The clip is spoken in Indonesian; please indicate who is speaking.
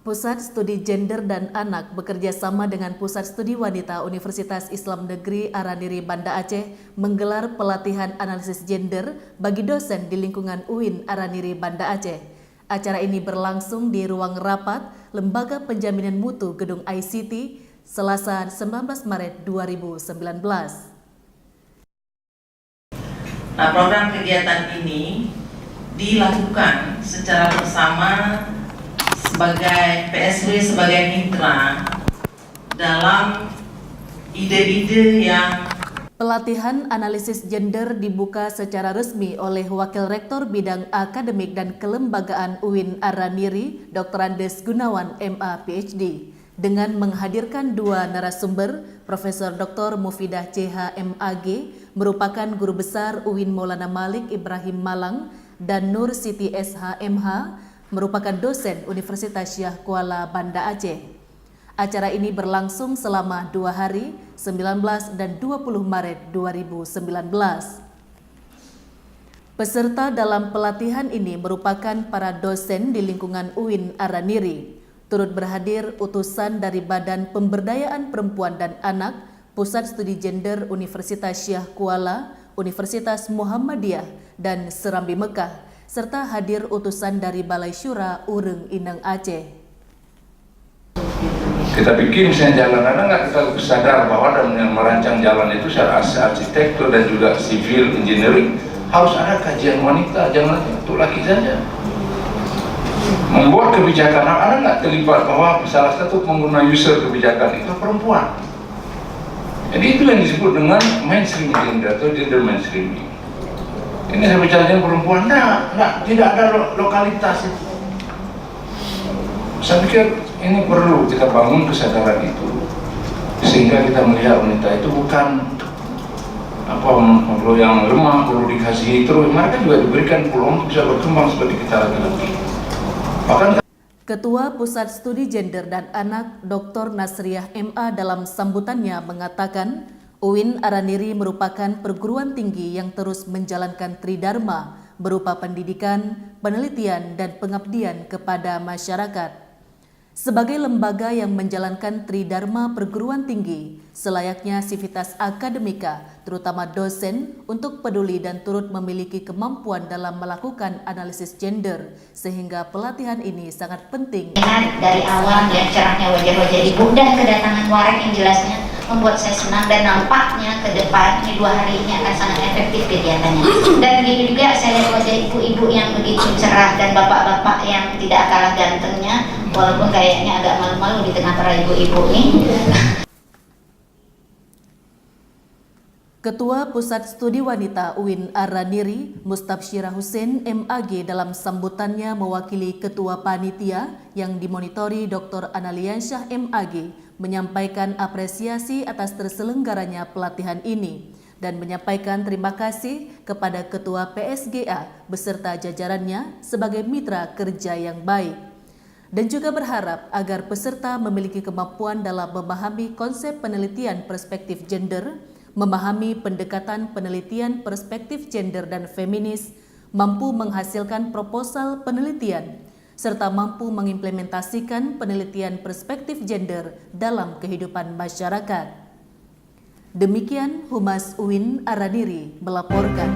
Speaker 1: Pusat Studi Gender dan Anak bekerja sama dengan Pusat Studi Wanita Universitas Islam Negeri Araniri Banda Aceh menggelar pelatihan analisis gender bagi dosen di lingkungan UIN Araniri Banda Aceh. Acara ini berlangsung di ruang rapat Lembaga Penjaminan Mutu Gedung ICT Selasa 19 Maret 2019.
Speaker 2: Nah, program kegiatan ini dilakukan secara bersama sebagai PSW sebagai mitra dalam ide-ide yang
Speaker 1: pelatihan analisis gender dibuka secara resmi oleh Wakil Rektor Bidang Akademik dan Kelembagaan UIN Araniri, Dr. Andes Gunawan, MA PhD, dengan menghadirkan dua narasumber, Profesor Dr. Mufidah CH MAG, merupakan Guru Besar UIN Maulana Malik Ibrahim Malang, dan Nur Siti SH MH, merupakan dosen Universitas Syah Kuala Banda Aceh. Acara ini berlangsung selama 2 hari, 19 dan 20 Maret 2019. Peserta dalam pelatihan ini merupakan para dosen di lingkungan UIN Araniri. Turut berhadir utusan dari Badan Pemberdayaan Perempuan dan Anak, Pusat Studi Gender Universitas Syah Kuala, Universitas Muhammadiyah, dan Serambi Mekah, serta hadir utusan dari Balai Syura Ureng Ineng Aceh.
Speaker 3: Kita bikin misalnya jalan, ada nggak kita sadar bahwa dalam merancang jalan itu secara arsitektur dan juga civil engineering harus ada kajian wanita, jangan untuk laki saja. Membuat kebijakan, ada nggak terlibat bahwa salah satu pengguna user kebijakan itu perempuan. Jadi itu yang disebut dengan mainstream gender atau gender mainstreaming. Ini saya bicara dengan perempuan, tidak ada lokalitas itu. Saya pikir ini perlu kita bangun kesadaran itu, sehingga kita melihat wanita itu bukan yang lemah, perlu dikasihi terus. Mereka juga diberikan peluang untuk bisa berkembang seperti kita laki-laki. Bahkan
Speaker 1: Ketua Pusat Studi Gender dan Anak, Dr. Nasriah MA, dalam sambutannya mengatakan, UIN Araniri merupakan perguruan tinggi yang terus menjalankan tridharma berupa pendidikan, penelitian, dan pengabdian kepada masyarakat. Sebagai lembaga yang menjalankan tridharma perguruan tinggi, selayaknya sivitas akademika, terutama dosen, untuk peduli dan turut memiliki kemampuan dalam melakukan analisis gender, sehingga pelatihan ini sangat penting.
Speaker 4: Dari awal melihat cerahnya wajah-wajah ibu dan kedatangan Warek yang jelasnya membuat saya senang, dan nampaknya ke depan ini 2 hari ini akan sangat efektif kegiatannya. Dan begitu juga saya lihat wajah ibu-ibu yang begitu cerah dan bapak-bapak yang tidak kalah gantengnya, walaupun kayaknya agak malu-malu di tengah para ibu-ibu ini.
Speaker 1: Ketua Pusat Studi Wanita UIN Araniri, Mustabsyirah Hussein MAG, dalam sambutannya mewakili Ketua Panitia yang dimonitori Dr. Analiansyah MAG, menyampaikan apresiasi atas terselenggaranya pelatihan ini dan menyampaikan terima kasih kepada Ketua PSGA beserta jajarannya sebagai mitra kerja yang baik, dan juga berharap agar peserta memiliki kemampuan dalam memahami konsep penelitian perspektif gender, memahami pendekatan penelitian perspektif gender dan feminis, mampu menghasilkan proposal penelitian, serta mampu mengimplementasikan penelitian perspektif gender dalam kehidupan masyarakat. Demikian Humas UIN Araniri melaporkan.